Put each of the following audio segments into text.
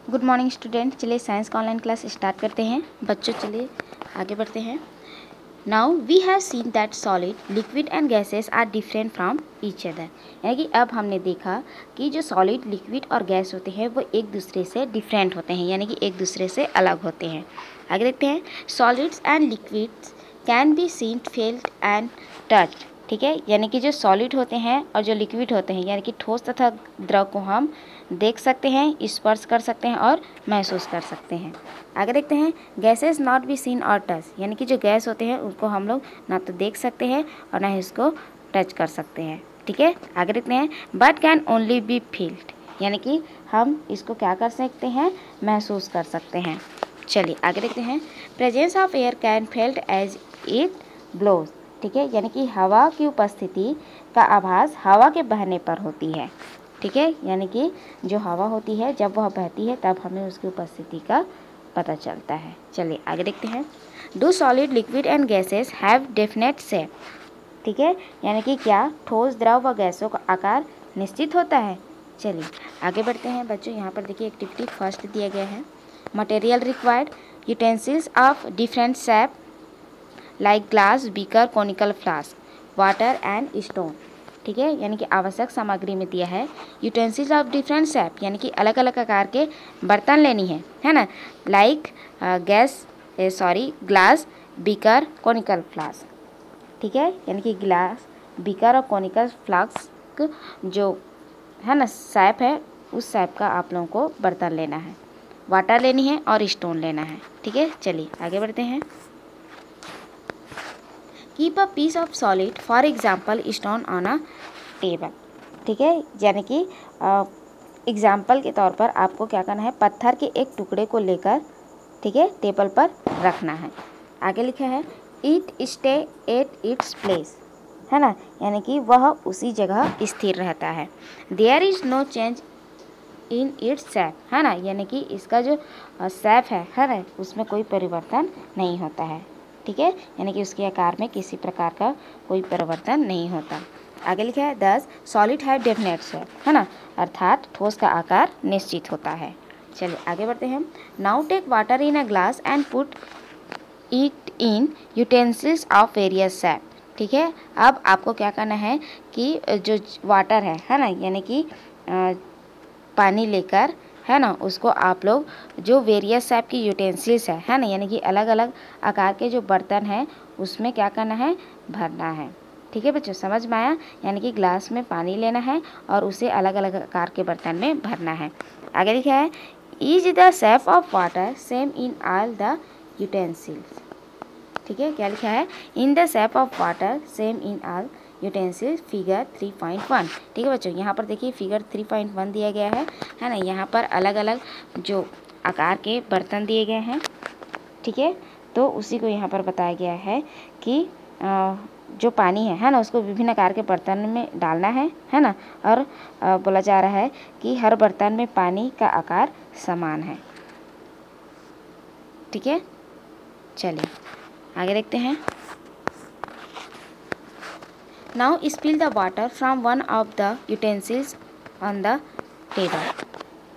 Good morning student. चलिए science का online class start करते हैं। बच्चों चलिए आगे बढ़ते हैं। Now we have seen that solid liquid and gases are different from each other. यानी कि अब हमने देखा कि जो सॉलिड लिक्विड और गैस होते हैं वो एक दूसरे से डिफरेंट होते हैं, यानी कि एक दूसरे से अलग होते हैं। आगे देखते हैं। Solids and liquids can be seen, felt and touch. ठीक है, यानी कि जो सॉलिड होते हैं और जो लिक्विड होते हैं यानी कि ठोस तथा द्रव को हम देख सकते हैं, स्पर्श कर सकते हैं और महसूस कर सकते हैं। आगे देखते हैं। गैसेस नॉट बी सीन और टच, यानी कि जो गैस होते हैं उनको हम लोग ना तो देख सकते हैं और ना ही उसको टच कर सकते हैं। ठीक है, आगे देखते हैं। But can only be felt, यानी कि हम इसको क्या कर सकते हैं, महसूस कर सकते हैं। चलिए आगे देखते हैं। Presence of air can felt as it blows. ठीक है, यानी कि हवा की उपस्थिति का आभास हवा के बहने पर होती है। ठीक है, यानी कि जो हवा होती है जब वह बहती है तब हमें उसकी उपस्थिति का पता चलता है। चलिए आगे देखते हैं। Do solid liquid and gases have definite shape. ठीक है, यानी कि क्या ठोस द्रव व गैसों का आकार निश्चित होता है। चलिए आगे बढ़ते हैं। बच्चों यहाँ पर देखिए एक्टिविटी फर्स्ट दिया गया है। Material required utensils of different shape like glass, beaker, conical flask, water and stone. ठीक है, यानी कि आवश्यक सामग्री में दिया है यूटेंसिल्स ऑफ डिफरेंट शेप, यानी कि अलग अलग आकार के बर्तन लेनी है ना। Like glass, beaker, conical flask. ठीक है, यानी कि ग्लास, बीकर और कॉनिकल फ्लास्क जो है ना शेप है, उस शेप का आप लोगों को बर्तन लेना है, वाटर लेनी है और स्टोन लेना है। ठीक है, चलिए आगे बढ़ते हैं। Keep a piece of solid for example stone on a table. ठीक है, यानी कि एग्जाम्पल के तौर पर आपको क्या करना है, पत्थर के एक टुकड़े को लेकर ठीक है टेबल पर रखना है। आगे लिखा है it stay at its place, है ना, यानी कि वह उसी जगह स्थिर रहता है। There is no change in its shape, है ना, यानी कि इसका जो शेप है ना, उसमें कोई परिवर्तन नहीं होता है। ठीक है, यानी कि उसके आकार में किसी प्रकार का कोई परिवर्तन नहीं होता। आगे लिखा है 10 सॉलिड हैव डेफिनेट शेप, है ना, अर्थात ठोस का आकार निश्चित होता है। चलिए आगे बढ़ते हैं। Now take water in a glass and put it in utensils of various shape. ठीक है, अब आपको क्या करना है कि जो वाटर है ना, यानी कि पानी लेकर है ना, उसको आप लोग जो वेरियस शेप की यूटेंसिल्स है ना, यानी कि अलग अलग आकार के जो बर्तन हैं उसमें क्या करना है, भरना है। ठीक है बच्चों, समझ में आया। यानी कि ग्लास में पानी लेना है और उसे अलग अलग आकार के बर्तन में भरना है। आगे लिखा है is the shape of water same in all the utensils. ठीक है, क्या लिखा है, in the shape of water same in all utensils figure 3.1। ठीक है बच्चों, यहाँ पर देखिए फिगर 3.1 दिया गया है ना। यहाँ पर अलग अलग जो आकार के बर्तन दिए गए हैं। ठीक है, तो उसी को यहाँ पर बताया गया है कि जो पानी है ना, उसको विभिन्न आकार के बर्तन में डालना है ना, और बोला जा रहा है कि हर बर्तन में पानी का आकार समान है। ठीक है, चलिए आगे देखते हैं। Now spill the water from one of the utensils on the table.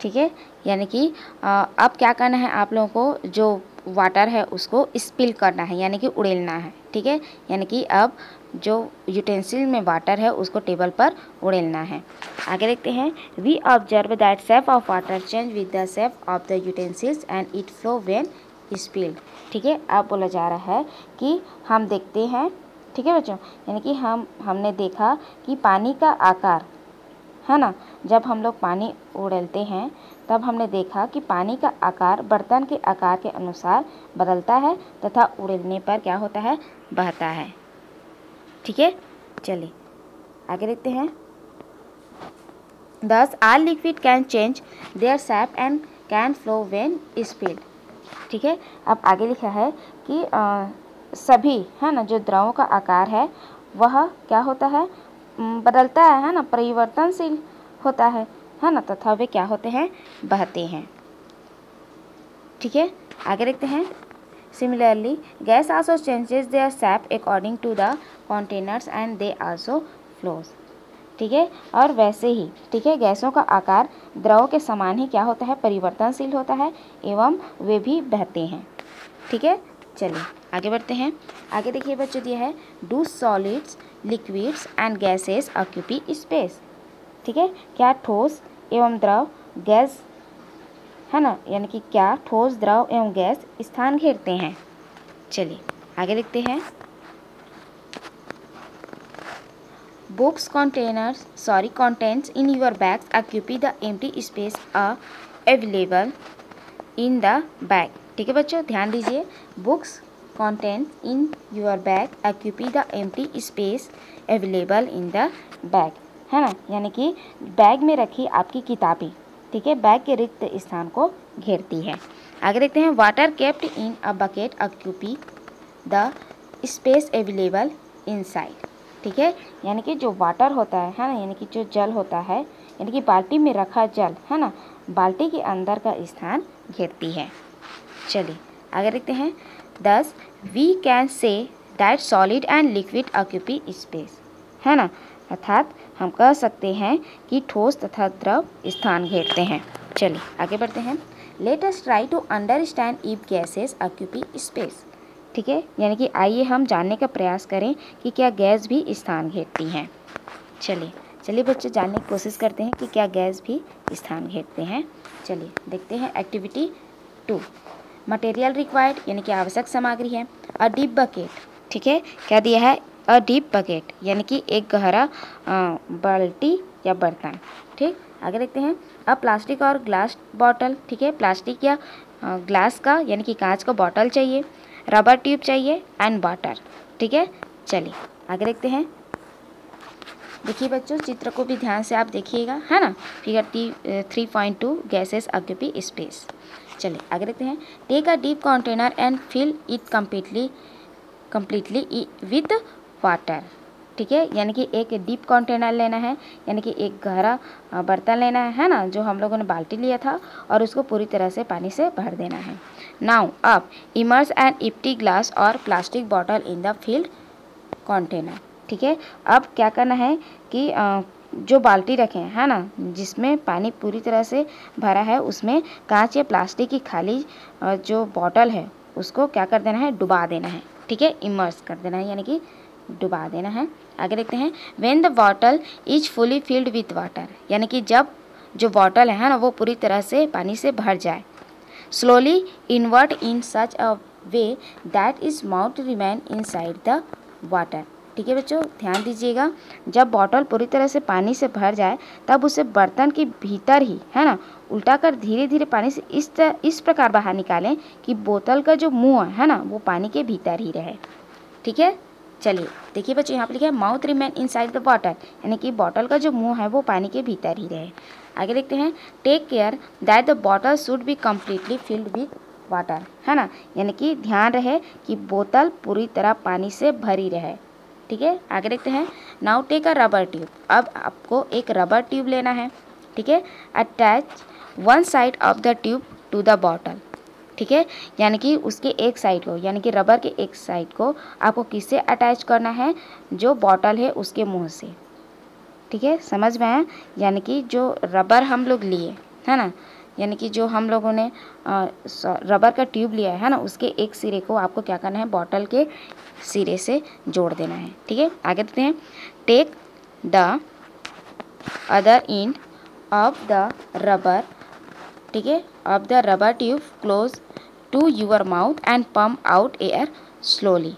ठीक है, यानी कि अब क्या करना है, आप लोगों को जो वाटर है उसको स्पिल करना है, यानी कि उड़ेलना है। ठीक है, यानी कि अब जो यूटेंसिल में वाटर है उसको टेबल पर उड़ेलना है। आगे देखते हैं। We observe that shape of water change with the shape of the utensils and it flow when spilled. ठीक है, अब बोला जा रहा है कि हम देखते हैं, ठीक है बच्चों, यानी कि हमने देखा कि पानी का आकार है ना, जब हम लोग पानी उड़ेलते हैं तब हमने देखा कि पानी का आकार बर्तन के आकार के अनुसार बदलता है तथा उड़ेलने पर क्या होता है, बहता है। ठीक है, चलिए आगे देखते हैं। 10 all liquid can change their shape and can flow when spilled. ठीक है, अब आगे लिखा है कि सभी है ना जो द्रवों का आकार है वह क्या होता है, बदलता है ना, परिवर्तनशील होता है ना, तथा वे क्या होते हैं, बहते हैं। ठीक है, आगे देखते हैं। Similarly gas also changes their shape according to the containers and they also flows. ठीक है। और वैसे ही, ठीक है, गैसों का आकार द्रव के समान ही क्या होता है, परिवर्तनशील होता है एवं वे भी बहते हैं। ठीक है, चलिए आगे बढ़ते हैं। आगे देखिए बच्चों, दिया है do solids, liquids and gases occupy space. ठीक है, क्या ठोस एवं द्रव गैस, है ना, यानी कि क्या ठोस द्रव एवं गैस स्थान घेरते हैं। चलिए आगे देखते हैं। Books contents in your bags occupy the empty space available in the bag। ठीक है बच्चों, ध्यान दीजिए, books contents in your bag occupy the empty space available in the bag, है ना, यानी कि बैग में रखी आपकी किताबें, ठीक है, बैग के रिक्त स्थान को घेरती है। आगे देखते हैं। Water kept in a bucket occupy the space available inside. ठीक है, यानी कि जो वाटर होता है ना, यानी कि जो जल होता है, यानी कि बाल्टी में रखा जल, है ना, बाल्टी के अंदर का स्थान घेरती है। चलिए आगे देखते हैं। Thus we can say that solid and liquid occupy space, है ना, अर्थात हम कह सकते हैं कि ठोस तथा द्रव स्थान घेरते हैं। चलिए आगे बढ़ते हैं। Let us try to understand if gases occupy space. ठीक है, यानी कि आइए हम जानने का प्रयास करें कि क्या गैस भी स्थान घेरती हैं। चलिए बच्चे, जानने की कोशिश करते हैं कि क्या गैस भी स्थान घेरते हैं। चलिए देखते हैं। एक्टिविटी 2, मटेरियल रिक्वायर्ड, यानी कि आवश्यक सामग्री है। अ डीप बकेट, ठीक है, क्या दिया है, अ डीप बकेट, यानी कि एक गहरा बाल्टी या बर्तन। ठीक, आगे देखते हैं। अ प्लास्टिक और ग्लास बॉटल, ठीक है, प्लास्टिक या ग्लास का, यानी कि कांच का बॉटल चाहिए। रबर ट्यूब चाहिए एंड वाटर। ठीक है, चलिए आगे देखते हैं। देखिए बच्चों, चित्र को भी ध्यान से आप देखिएगा, है ना। Figure 3.2 gases occupy space. चलिए आगे देखते हैं। Take a deep container and fill it completely with water. ठीक है, यानी कि एक डीप कंटेनर लेना है, यानी कि एक गहरा बर्तन लेना है ना, जो हम लोगों ने बाल्टी लिया था, और उसको पूरी तरह से पानी से भर देना है। नाउ अब इमर्स एन एम्प्टी ग्लास और plastic bottle in the field container. ठीक है, अब क्या करना है कि जो बाल्टी रखें, है ना, जिसमें पानी पूरी तरह से भरा है, उसमें कांच या प्लास्टिक की खाली जो बॉटल है उसको क्या कर देना है, डुबा देना है। ठीक है, इमर्स कर देना है, यानी कि डुबा देना है। आगे देखते हैं। When the bottle is fully filled with water, यानी कि जब जो बॉटल है ना वो पूरी तरह से पानी से भर जाए। Slowly invert in such a way that is mouth remain inside the water. ठीक है बच्चों, ध्यान दीजिएगा, जब बॉटल पूरी तरह से पानी से भर जाए तब उसे बर्तन के भीतर ही, है ना, उल्टा कर धीरे धीरे पानी से इस प्रकार बाहर निकालें कि बोतल का जो मुंह है ना वो पानी के भीतर ही रहे। ठीक है, चलिए देखिए बच्चों, यहाँ पर लिखा है mouth remain inside the water, यानी कि बॉटल का जो मुंह है वो पानी के भीतर ही रहे। आगे देखते हैं। Take care that the bottle should be completely filled with water, है ना, यानी कि ध्यान रहे कि बोतल पूरी तरह पानी से भरी रहे। ठीक है, आगे देखते हैं। Now take a rubber tube, अब आपको एक रबर ट्यूब लेना है। ठीक है, attach one side of the tube to the bottle. ठीक है, यानी कि उसके एक साइड को, यानी कि रबर के एक साइड को आपको किससे अटैच करना है, जो बॉटल है उसके मुंह से। ठीक है, समझ में आया, यानी कि जो रबर हम लोग लिए, है ना, यानी कि जो हम लोगों ने रबर का ट्यूब लिया है ना, उसके एक सिरे को आपको क्या करना है, बॉटल के सिरे से जोड़ देना है। ठीक है, आगे देखते हैं। Take the other end of the rubber, ठीक है, of the rubber tube close to your mouth and pump out air slowly.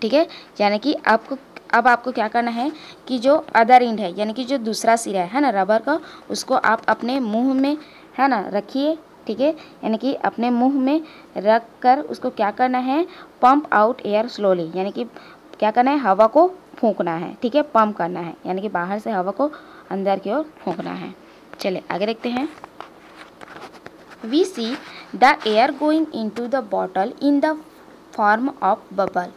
ठीक है, यानी कि अब आपको क्या करना है कि जो अदर एंड है, यानी कि जो दूसरा सिरा है ना रबर का, उसको आप अपने मुंह में, है ना, रखिए। ठीक है, यानी कि अपने मुंह में रख कर उसको क्या करना है, पंप आउट एयर स्लोली, यानी कि क्या करना है, हवा को फूंकना है। ठीक है, पंप करना है, यानी कि बाहर से हवा को अंदर की ओर फूंकना है। चलिए आगे देखते हैं। We see the air going into the bottle in the form of bubble।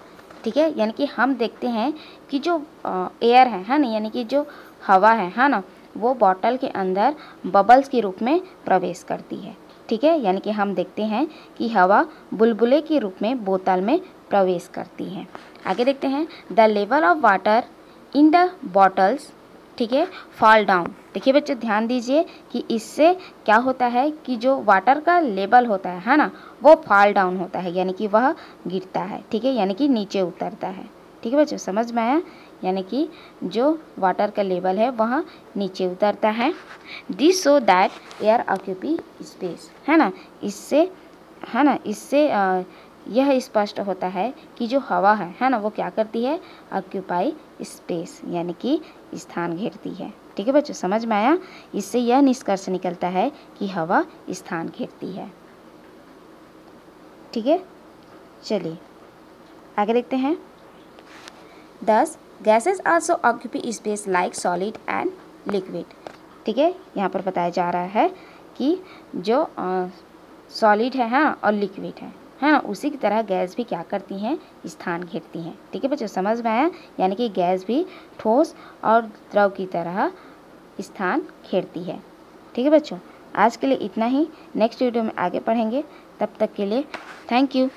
ठीक है, यानी कि हम देखते हैं कि जो एयर है ना, यानी कि जो हवा है ना, वो बॉटल के अंदर बबल्स के रूप में प्रवेश करती है। ठीक है, यानी कि हम देखते हैं कि हवा बुलबुले के रूप में बोतल में प्रवेश करती है। आगे देखते हैं। The level of water in the bottles ठीक है, फॉल डाउन। देखिए बच्चों ध्यान दीजिए कि इससे क्या होता है कि जो वाटर का लेवल होता है ना, वो फॉल डाउन होता है, यानी कि वह गिरता है। ठीक है, यानी कि नीचे उतरता है। ठीक है बच्चों, समझ में आया? यानी कि जो वाटर का लेवल है वह नीचे उतरता है। This so that air occupy space, है ना, इससे यह स्पष्ट होता है कि जो हवा है ना, वो क्या करती है, ऑक्यूपाई स्पेस, यानी कि स्थान घेरती है। ठीक है बच्चों, समझ में आया? इससे यह निष्कर्ष निकलता है कि हवा स्थान घेरती है। ठीक है, चलिए आगे देखते हैं। 10 gases also occupy space like solid and liquid. ठीक है, यहाँ पर बताया जा रहा है कि जो सॉलिड है और लिक्विड है ना, उसी की तरह गैस भी क्या करती हैं, स्थान घेरती हैं। ठीक है बच्चों, समझ में आया? यानी कि गैस भी ठोस और द्रव की तरह स्थान घेरती है। ठीक है बच्चों, आज के लिए इतना ही। नेक्स्ट वीडियो में आगे पढ़ेंगे। तब तक के लिए थैंक यू।